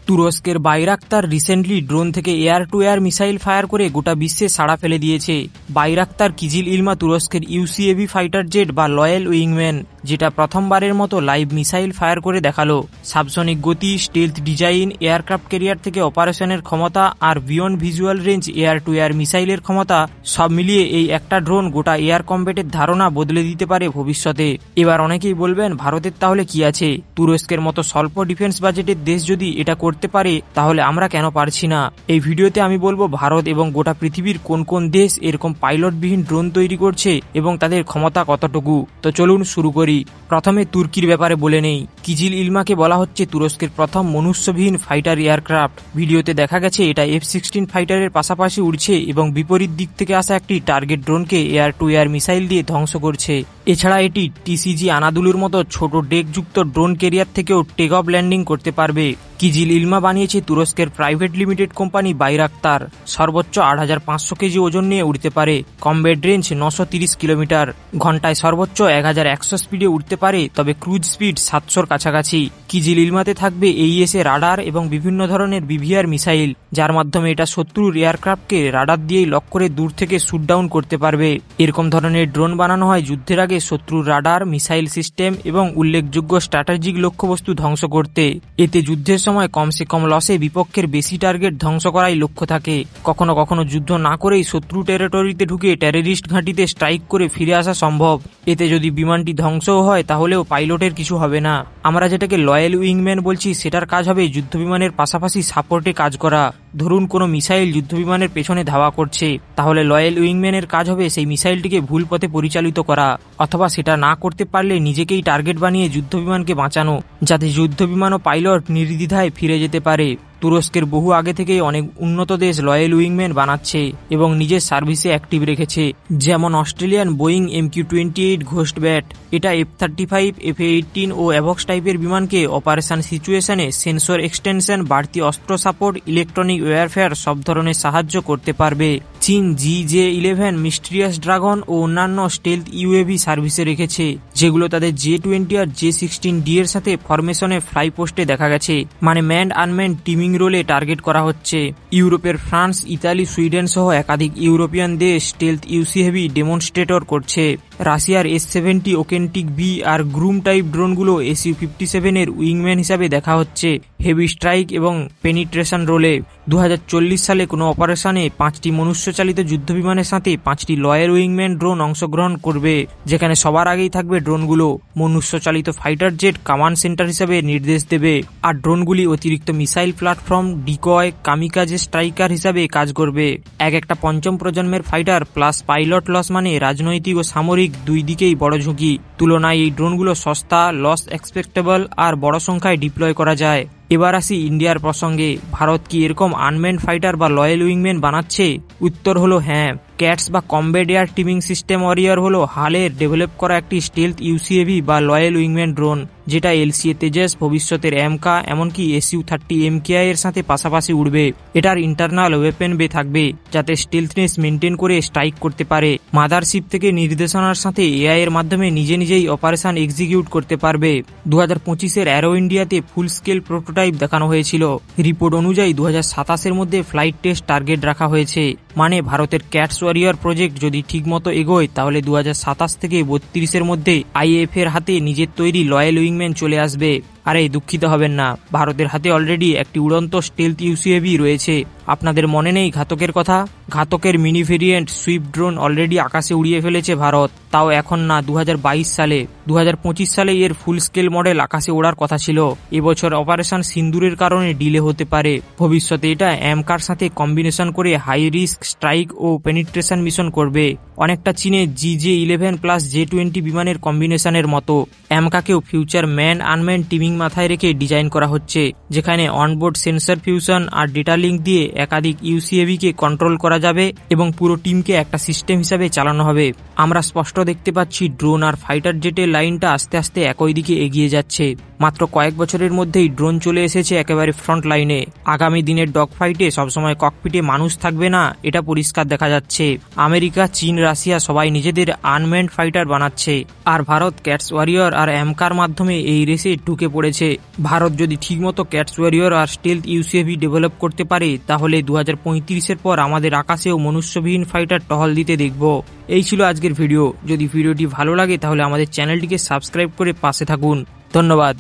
তুরস্কের Bayraktar recently drone থেকে air to air missile fire করে গোটা বিশ্বে সাড়া ফেলে দিয়েছে। বাইরাক্তার কিজিল ইলমা তুরস্কের ইউসিএভি ফাইটার জেট বা লয়েল উইংম্যান, যেটা প্রথমবারের মতো লাইভ মিসাইল ফায়ার করে দেখালো। সাবসনিক গতি, স্টেলথ ডিজাইন, এয়ারক্রাফট ক্যারিয়ার থেকে অপারেশনের ক্ষমতা আর beyond visual range air to air মিসাইলের ক্ষমতা সব মিলিয়ে এই একটা ড্রোন গোটা এয়ার কম্ব্যাটের ধারণা বদলে দিতে পারে ভবিষ্যতে। এবার অনেকেই বলবেন, ভারতের তাহলে কি আছে? তুরস্কের মতো স্বল্প ডিফেন্স বাজেটের দেশ যদি এটা করতে পারে, তাহলে আমরা কেন পারছি না? এই ভিডিওতে আমি বলবো ভারত এবং গোটা পৃথিবীর কোন কোন দেশ এরকম পাইলটবিহীন ড্রোন তৈরি করছে এবং তাদের ক্ষমতা কতটুকু। তো চলুন শুরু করি। প্রথমে তুর্কির ব্যাপারে বলে নেই। কিজিল ইলমাকে বলা হচ্ছে তুরস্কের প্রথম মনুষ্যবিহীন ফাইটার এয়ারক্রাফট। ভিডিওতে দেখা গেছে এটা F-16 ফাইটারের পাশাপাশি উড়ছে এবং বিপরীত দিক থেকে আসা একটি টার্গেট ড্রোনকে এয়ার টু এয়ার মিসাইল দিয়ে ধ্বংস করছে। এছাড়া এটি টিসিজি আনাদুলুর মতো ছোট ডেকযুক্ত ড্রোন ক্যারিয়ার থেকেও টেক অফ ল্যান্ডিং করতে পারবে। কিজিল ইলমা বানিয়েছে তুরস্কের প্রাইভেট লিমিটেড কোম্পানি বাইরাক্তার। সর্বোচ্চ 8500 কেজি ওজন নিয়ে উড়তে পারে। Combat range 930 kilometre. ঘন্টায় সর্বোচ্চ 1100 স্পিডে উঠতে পারে, তবে ক্রুজ স্পিড 700-র কাছাকাছি। কিজিল ইলমাতে থাকবে AESA রাডার এবং বিভিন্ন ধরনের বিভিআর মিসাইল, যার মাধ্যমে এটা শত্রুর এয়ারক্রাফটকে রাডার দিয়েই লক করে দূর থেকে শুট ডাউন করতে পারবে। এরকম ধরনের ড্রোন বানানো হয় যুদ্ধের আগে শত্রুর রাডার, মিসাইল সিস্টেম এবং উল্লেখযোগ্য স্ট্র্যাটেজিক লক্ষ্যবস্তু ধ্বংস করতে। এতে যুদ্ধের সময় কমসে কম লসে বিপক্ষের বেশি টার্গেট ধ্বংস করাই লক্ষ্য থাকে। কখনো কখনো যুদ্ধ না করেই শত্রু টেরিটরিতে ঢুকে টেররিস্ট ঘাঁটিতে স্ট্রাইক করে ফিরে আসা সম্ভব। এতে যদি বিমানটি ধ্বংসও হয়, তাহলেও পাইলটের কিছু হবে না। আমরা যেটাকে লয়েল উইংম্যান বলছি, সেটার কাজ হবে যুদ্ধবিমানের পাশাপাশি সাপোর্টে কাজ করা। ধরুন কোনো মিসাইল যুদ্ধবিমানের পেছনে ধাওয়া করছে, তাহলে লয়েল উইংম্যানের কাজ হবে সেই মিসাইলটিকে ভুল পথে পরিচালিত করা, অথবা সেটা না করতে পারলে নিজেকেই টার্গেট বানিয়ে যুদ্ধবিমানকে বাঁচানো, যাতে যুদ্ধবিমান ও পাইলট নির্দ্বিধায় ফিরে যেতে পারে। তুরস্কের বহু আগে থেকেই অনেক উন্নত দেশ লয়েল উইংম্যান বানাচ্ছে এবং নিজের সার্ভিসে অ্যাক্টিভ রেখেছে। যেমন Australian Boeing MQ-28 ghost bat. এটা F-35, F-18 ও অ্যাভক্স টাইপের বিমানকে অপারেশন সিচুয়েশনে সেন্সর এক্সটেনশন, বাড়তি অস্ত্র সাপোর্ট, ইলেকট্রনিক ওয়্যারফেয়ার সব ধরনের সাহায্য করতে পারবে। চীন GJ-11 মিস্টিরিয়াস ড্রাগন ও অন্যান্য স্টেলথ UAV সার্ভিসে রেখেছে, যেগুলো তাদের J-20 আর J-16D এর সাথে ফরমেশনে ফ্লাই পোস্টে দেখা গেছে, মানে ম্যান্ড আনম্যান্ড টিমিং রোলে টার্গেট করা হচ্ছে। ইউরোপের ফ্রান্স, ইতালি, সুইডেন সহ একাধিক ইউরোপিয়ান দেশ স্টেলথ UCAV ডেমনস্ট্রেটর করছে। রাশিয়ার S-70 ওকেন্টিক B আর গ্রুম টাইপ ড্রোনগুলো Su-57 এর উইংম্যান হিসাবে দেখা হচ্ছে হেভি স্ট্রাইক এবং পেনিট্রেশন রোলে। 2040 সালে কোনো অপারেশনে 5টি মনুষ্যচালিত যুদ্ধবিমানের সাথে 5টি লয়েল উইংম্যান ড্রোন অংশগ্রহণ করবে, যেখানে সবার আগেই থাকবে ড্রোনগুলো মনুষ্যচালিত ফাইটার জেট কমান্ড সেন্টার হিসাবে নির্দেশ দেবে, আর ড্রোনগুলি অতিরিক্ত missile platform, decoy, kamikaze striker হিসাবে কাজ করবে। একটা পঞ্চম প্রজন্মের ফাইটার প্লাস পাইলট লস মানে রাজনৈতিক ও সামরিক দুই দিকেই বড় ঝুঁকি। তুলনায় এই ড্রোনগুলো সস্তা, লস এক্সপেক্টেবল আর বড় সংখ্যায় ডিপ্লয় করা যায়। এবার আসি ইন্ডিয়ার প্রসঙ্গে। ভারত কি এরকম আনম্যান্ড ফাইটার বা লয়েল উইংম্যান বানাচ্ছে? উত্তর হলো হ্যাঁ। ক্যাটস বা কমব্যাট এয়ার টিমিং সিস্টেম ওয়ারিয়র হলো হালের ডেভেলপ করা একটি স্টেলথ UCAV বা লয়েল উইংম্যান ড্রোন, যেটা LCA তেজস, ভবিষ্যতের AMCA, এমনকি Su-30 MKI এর সাথে পাশাপাশি উড়বে। এটার ইন্টারনাল ওয়েপেন বে থাকবে, যাতে স্টেলথনেস মেনটেন করে স্ট্রাইক করতে পারে। মাদারশিপ থেকে নির্দেশনার সাথে AI এর মাধ্যমে নিজেই অপারেশন এক্সিকিউট করতে পারবে। 2025-এর অ্যারো ইন্ডিয়াতে ফুল স্কেল প্রোটোটাইপ দেখানো হয়েছিল। রিপোর্ট অনুযায়ী 2027-এর মধ্যে ফ্লাইট টেস্ট টার্গেট রাখা হয়েছে। মানে ভারতের ক্যাটস ওয়ারিয়র প্রজেক্ট যদি ঠিকমতো এগোয়, তাহলে 2027 থেকে 32-এর মধ্যে IAF এর হাতে নিজের তৈরি লয়েল উইংম্যান চলে আসবে। আরে দুঃখিত হবেন না, ভারতের হাতে অলরেডি একটি উড়ন্ত স্টেলথ UCAV রয়েছে। আপনাদের মনে নেই ঘাতকের কথা? ঘাতকের mini variant Swift drone already আকাশে উড়িয়ে ফেলেছে ভারত, তাও এখন না, 2022 সালে। 2025 সালে এর ফুল স্কেল মডেল আকাশে ওড়ার কথা ছিল। এবছর অপারেশন সিন্দুরের কারণে ডিলে হতে পারে। ভবিষ্যতে এটা AMCAর সাথে কম্বিনেশন করে হাই রিস্ক স্ট্রাইক ও পেনিট্রেশন মিশন করবে, অনেকটা চীনে GJ-11 প্লাস J-20 বিমানের কম্বিনেশনের মতো। AMCAকেও ফিউচার ম্যান আনম্যান টিমিং মাথায় রেখে ডিজাইন করা হচ্ছে, যেখানে অনবোর্ড সেন্সর ফিউশন আর ডেটা লিঙ্ক দিয়ে একাধিক UCAV-কে কন্ট্রোল করা যাবে এবং পুরো টিমকে একটা সিস্টেম হিসাবে চালানো হবে। আমরা স্পষ্ট দেখতে পাচ্ছি ড্রোন আর ফাইটার জেটের লাইনটা আস্তে আস্তে একই দিকে এগিয়ে যাচ্ছে। মাত্র কয়েক বছরের মধ্যেই ড্রোন চলে এসেছে একেবারে ফ্রন্ট লাইনে। আগামী দিনের ডগ ফাইটে সবসময় ককপিটে মানুষ থাকবে না, এটা পরিষ্কার দেখা যাচ্ছে। আমেরিকা, চীন, রাশিয়া সবাই নিজেদের আনম্যান্ড ফাইটার বানাচ্ছে, আর ভারত ক্যাটস ওয়ারিয়র আর এমকার মাধ্যমে এই রেসে ঢুকে পড়েছে। ভারত যদি ঠিকমতো ক্যাটস ওয়ারিয়র আর স্টেলথ ইউসিএভি ডেভেলপ করতে পারে, তাহলে 2035-এর পর আমাদের আকাশেও মনুষ্যবিহীন ফাইটার টহল দিতে দেখব। এই ছিল আজকের ভিডিও। যদি ভিডিওটি ভালো লাগে তাহলে আমাদের চ্যানেলটিকে সাবস্ক্রাইব করে পাশে থাকুন। ধন্যবাদ।